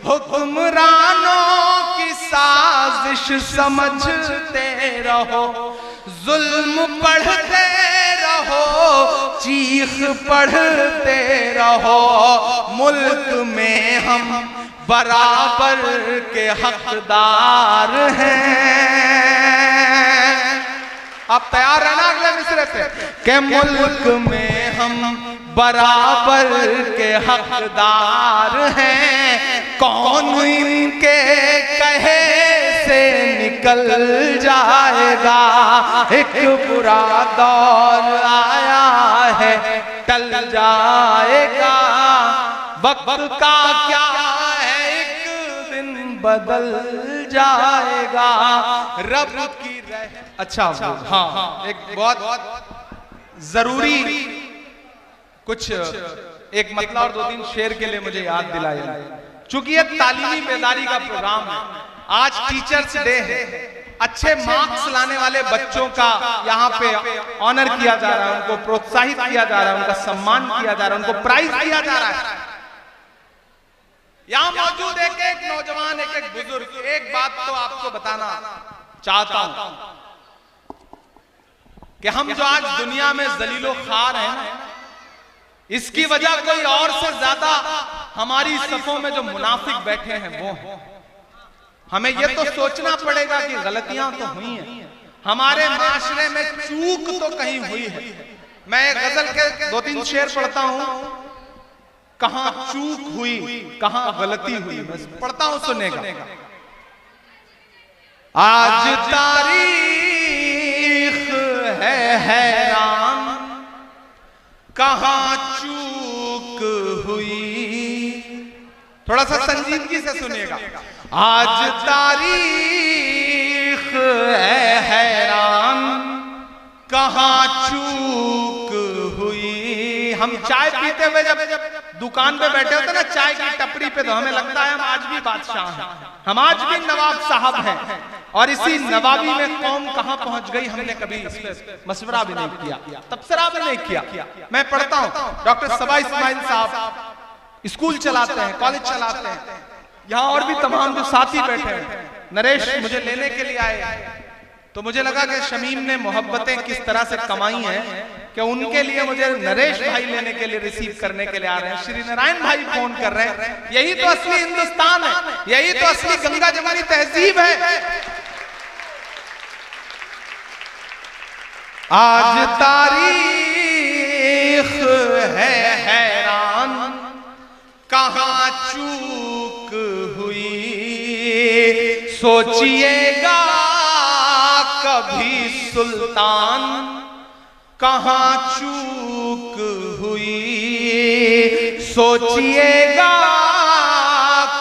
हुक्मरानों की साजिश समझते रहो, जुल्म पढ़ते रहो, चीख पढ़ते रहो, मुल्क में हम बराबर के हकदार हैं। आप तैयार रहना अगले मिसरे पे के मुल्क में हम बराबर के हकदार हैं। कौन इनके कहे से निकल जाएगा, एक बुरा दौर आया है टल जाएगा। वक्त का क्या है, एक दिन बदल जाएगा, रब की अच्छा हाँ, एक बहुत जरूरी कुछ एक मतलब और 2-3 शेर के लिए मुझे याद दिलाया। चूंकि ये तालीमी बेदारी का प्रोग्राम है, आज टीचर्स डे है, अच्छे मार्क्स लाने वाले बच्चों का यहाँ पे ऑनर किया जा रहा है, उनको प्रोत्साहित किया जा रहा है, उनका सम्मान किया जा रहा है, उनको प्राइज दिया जा रहा है। यहाँ मौजूद एक नौजवान, एक बुजुर्ग, एक बात तो आपको बताना चाहता हूं कि हम जो आज दुनिया में जलीलो खार हैं, इसकी वजह कोई और से ज्यादा हमारी सफों में जो मुनाफिक बैठे हैं वो हैं। हमें ये तो सोचना पड़ेगा कि गलतियां तो हुई हैं, हमारे माशरे में चूक तो कहीं हुई है। मैं एक गजल के 2-3 शेर पढ़ता हूं, कहां चूक हुई, कहां गलती हुई, मैं पढ़ता हूं, सुनेगा। आज तारीख है हैरान, कहां चूक हुई, थोड़ा सा संजीदगी से सुनिएगा। आज तारीख है हैरान, कहां चूक हुई। हम चाय पीते हुए जब दुकान पे बैठे होते ना, चाय की टपरी पे, तो हमें लगता है हम आज भी बादशाह हैं, हम आज भी नवाब साहब हैं, और इसी नवाबी में कौम कहां पहुंच गई हमने कभी इस पे मशवरा भी नहीं किया, तबसरा भी नहीं किया। मैं पढ़ता हूं, डॉक्टर सबा इस्माइल साहब स्कूल चलाते हैं, कॉलेज चलाते हैं, यहाँ और भी तमाम जो साथी बैठे हैं। नरेश मुझे लेने के लिए आए, तो मुझे लगा कि शमीम ने मोहब्बतें किस तरह से कमाई हैं कि उनके लिए मुझे नरेश भाई लेने के लिए, रिसीव करने के लिए आ रहे हैं। श्री नारायण भाई फोन कर रहे हैं। यही तो असली हिंदुस्तान है, यही तो असली गंगा जमुनी तहजीब है। आज तारीख है हैरान, कहां चूक हुई। सोचिएगा कभी सुल्तान, कहां चूक हुई। सोचिएगा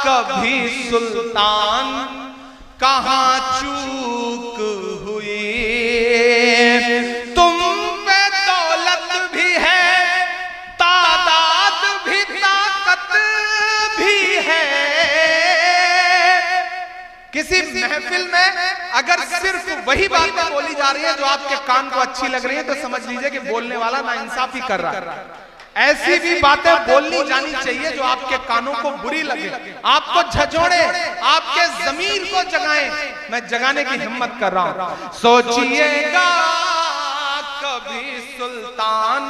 कभी सुल्तान, कहां चूक हुई। तुम पे दौलत भी है, तादाद भी, ताकत भी है। किसी महफिल में अगर सिर्फ वही बातें बोली जा रही है जो आपके कान को अच्छी लग रही है, तो समझ लीजिए कि बोलने वाला नाइंसाफी कर रहा है। ऐसी भी बातें बोलनी जानी चाहिए जो आपके कानों को बुरी लगे, आपको झंझोड़े, आपके ज़मीर को जगाए। मैं जगाने की हिम्मत कर रहा हूं। सोचिएगा कभी सुल्तान,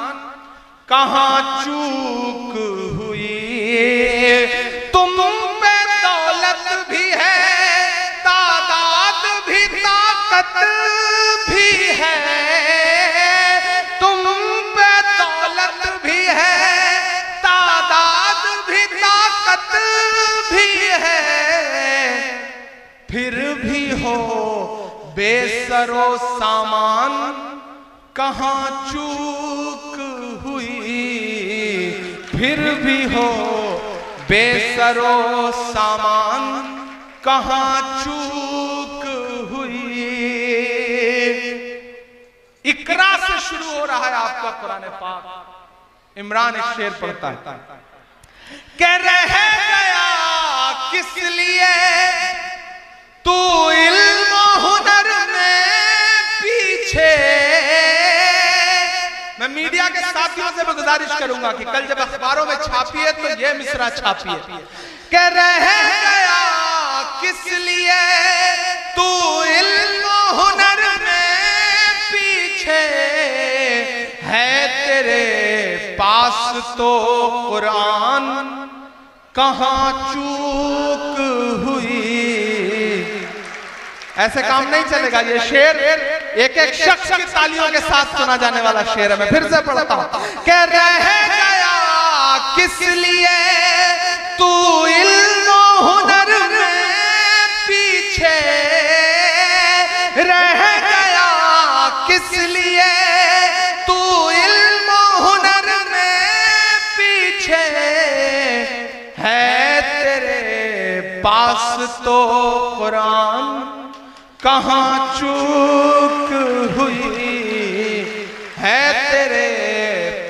कहां चूक हुई। तुम पे दौलत भी है, तादाद भी, ताकत भी है। तुम पे दौलत भी है, तादाद भी, ताकत भी है। फिर भी हो बेसरो सामान, कहां चूक हुई। फिर भी हो बेसरो सामान, कहां चूक हुई। इकरा से शुरू हो रहा है आपका कुरान पाक। इमरान एक शेर पढ़ता है, कह रह गया किस लिए तू इल्म हुनर में पीछे। मैं मीडिया के साथ साथियों से मैं गुजारिश करूंगा कि कल जब अखबारों में छापिए तो ये मिसरा छापिए कि रह गया किस लिए तू इल्म हुनर में पीछे, है तेरे पास तो कुरान कहां चूक हुई। ऐसे काम नहीं चलेगा। ये शेर एक एक शख्स की तालियों के साथ सुना जाने वाला शेर है। मैं फिर से पढ़ता हूं कि रह गया किस लिए तू इल्म हुनर में पीछे, रह गया किस लिए तू इल्म हुनर में पीछे, है तेरे पास तो कुरान कहां चूक हुई, है तेरे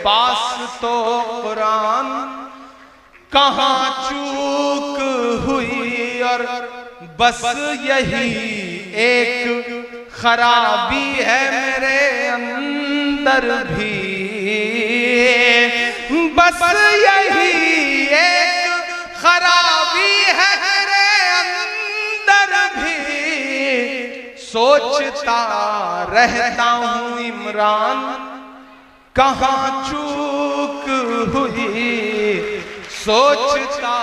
पास तो कुरान कहां चूक हुई। और बस यही एक खराबी है मेरे अंदर भी, बस यही एक खराबी है मेरे अंदर भी, सोचता रहता हूं इमरान कहां चूक हुई, सोचता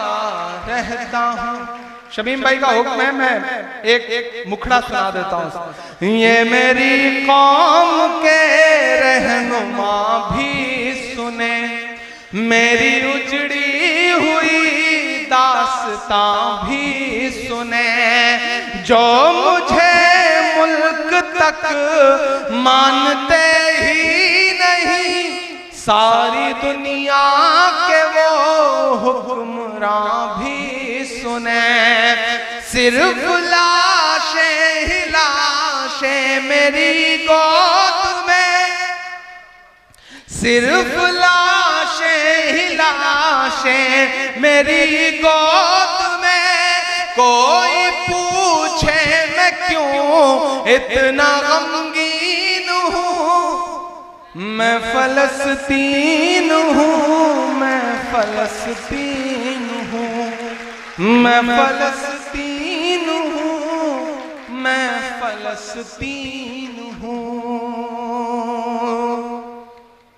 रहता हूं। शमीम भाई का हुक्म है, मैं एक मुखड़ा सुना देता हूं। ये मेरी कौम के रहनुमा भी सुने, मेरी उजड़ी हुई दास्तां भी सुने, जो मुझे मुल्क तक मानते ही नहीं, सारी दुनिया के वो हुक्मरां भी सुने, सिर्फ लाशें ही लाशें मेरी गोद में, सिर्फ लाशें ही लाशें मेरी गोद में, कोई पूछे मैं क्यों इतना गमगीन हूं, मैं फलस्तीन हूं, मैं फलस्तीन हूं, मैं फलस्तीन हूं, मैं फलस्तीन हूं।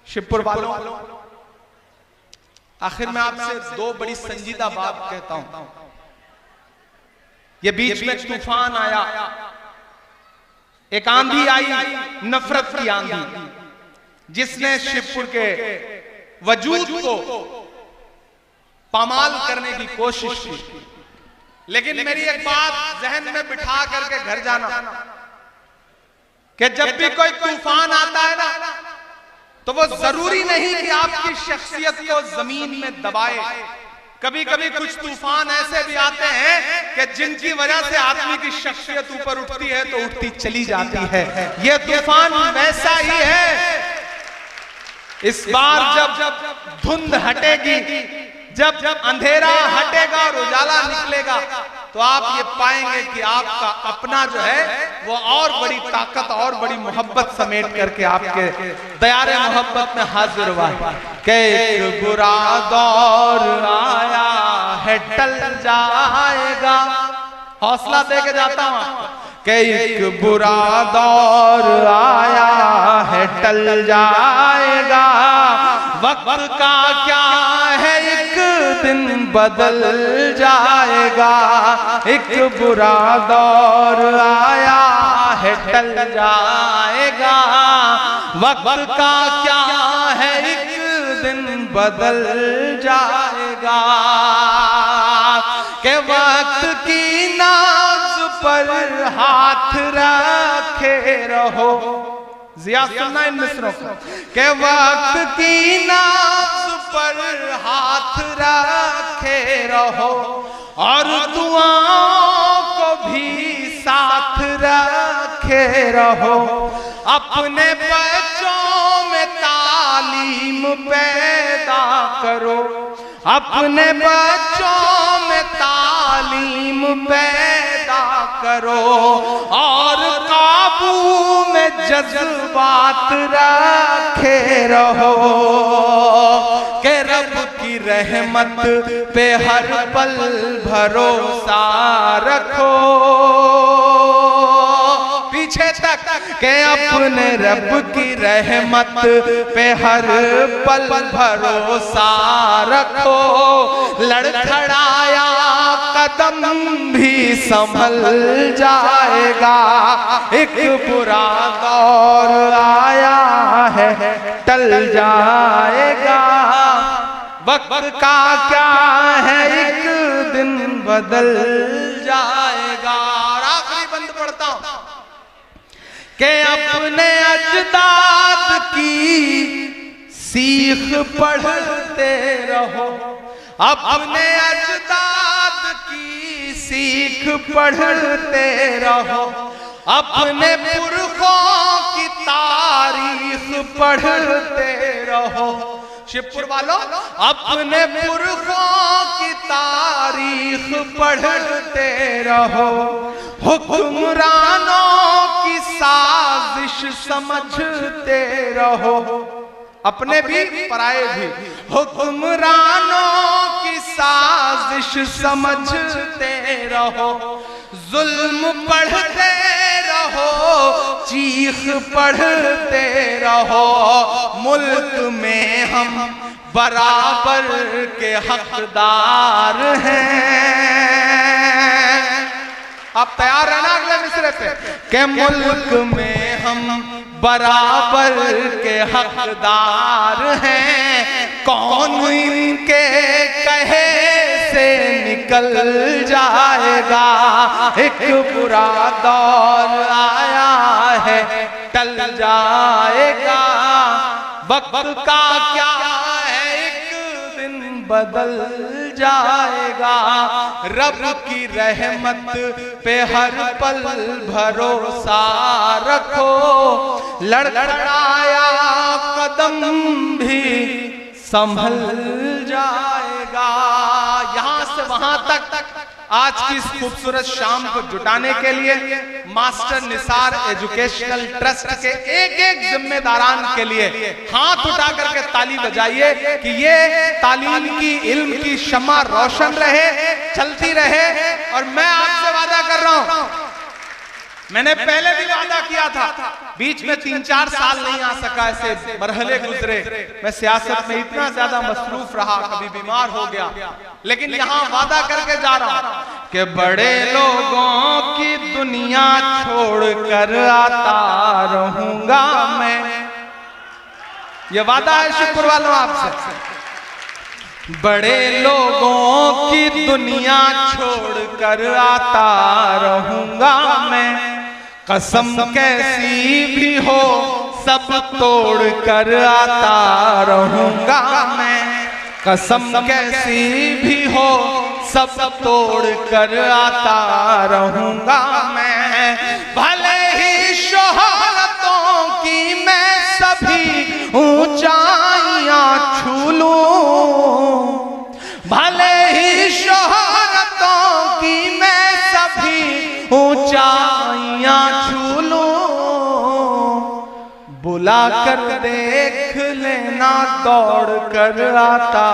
शिवपुर वालों, आखिर में आपसे दो बड़ी संजीदा बात कहता हूं। ये बीच में तूफान आया, एक आंधी आई, नफरत की आंधी, जिसने शिवपुर के वजूद को पामाल करने की कोशिश की। लेकिन मेरी एक बात जहन में बिठा करके घर जाना कि जब भी कोई तूफान आता है ना, तो वो जरूरी नहीं कि आपकी शख्सियत को जमीन में दबाए। कभी कभी कुछ तूफान ऐसे भी आते हैं कि जिनकी वजह से आदमी की शख्सियत ऊपर उठती है तो उठती चली जाती है। ये तूफान वैसा ही है। इस बार जब धुंध हटेगी, जब अंधेरा हटेगा और उजाला निकलेगा, तो आप ये पाएंगे कि आपका अपना जो है वो और बड़ी ताकत और बड़ी मोहब्बत समेट करके आपके दयारे मोहब्बत में हाजिर हुआ है। कि एक बुरा दौर आया है टल जाएगा, हौसला दे के जाता हूं आपको, कि एक बुरा दौर आया है टल जाएगा, वक्त का क्या है एक दिन बदल जाएगा, एक बुरा दौर आया है टल जाएगा, वक्त का क्या है एक दिन बदल जाएगा, के वक्त की नाज पर हाथ रखे रहो। जिया सुनना इन मिसरों को, के वक्त की नाज पर हाथ रखे रहो, और दुआओं को भी साथ रखे रहो, अपने बच्चों में तालीम पैदा करो, अपने बच्चों में तालीम पैदा करो, और काबू में जज्बात रखे रहो कि रब की रहमत पे हर पल भरोसा रखो। पीछे तक के अपने रब की रहमत पे हर पल भरोसा रखो। लड़खड़ाया कदम भी संभल जाएगा, एक बुरा दौर आया है टल जाएगा। वक्त का क्या है एक दिन बदल जाएगा। और आखिरी बंद पढ़ता हूं कि अपने अजदाद की सीख पढ़ते रहो, अपने अजदाद की सीख पढ़ते रहो, अपने पुरखों की तारीख पढ़ते रहो। शिवपुर वालों, अपने पुरखों की तारीख पढ़ते रहो, हुक्मरानों की साजिश समझते रहो, अपने भी पराए भी, हुक्मरानों की साजिश समझते रहो। जुल्म पढ़ते रहो, चीख पढ़ते रहो, मुल्क में हम बराबर के हकदार हैं। आप तैयार रहना अगले मिसरे पे कि मुल्क में हम बराबर के हकदार हैं। कौन इनके कहे से निकल जाएगा, एक बुरा दौर आया है टल जाएगा। वक्त का क्या है एक दिन बदल जाएगा। रब की रहमत पे हर पल भरोसा रखो। लड़खड़ाया कदम भी संभल जाएगा। यहां से वहां तक आज की इस खूबसूरत शाम को जुटाने के लिए मास्टर निसार एजुकेशनल ट्रस्ट के एक एक जिम्मेदारान के लिए हाथ उठा करके ताली बजाइए कि ये तालीम की, इल्म की शम्मा रोशन रहे, चलती रहे। और मैं आपसे वादा कर रहा हूं, मैंने पहले भी वादा किया था, बीच में 3-4 साल नहीं आ सका, ऐसे मरहले गुजरे, मैं सियासत में इतना ज्यादा मसरूफ रहा, कभी बीमार हो गया, लेकिन यहाँ वादा करके जा रहा हूं कि बड़े लोगों की दुनिया छोड़कर आता रहूंगा मैं। ये वादा है शुक्र वालों आपसे। बड़े लोगों की दुनिया छोड़कर आता रहूंगा मैं, कसम कैसी भी हो सब तोड़ कर आता रहूंगा मैं, कसम कैसी भी हो सब तोड़ कर आता रहूंगा मैं। भले ही शोहरतों की मैं सभी ऊंचाइयां छू लूं, भले ही शोहरतों की मैं सभी ऊंचाइयां छू लूं, बुला कर देख लेना दौड़ कर आता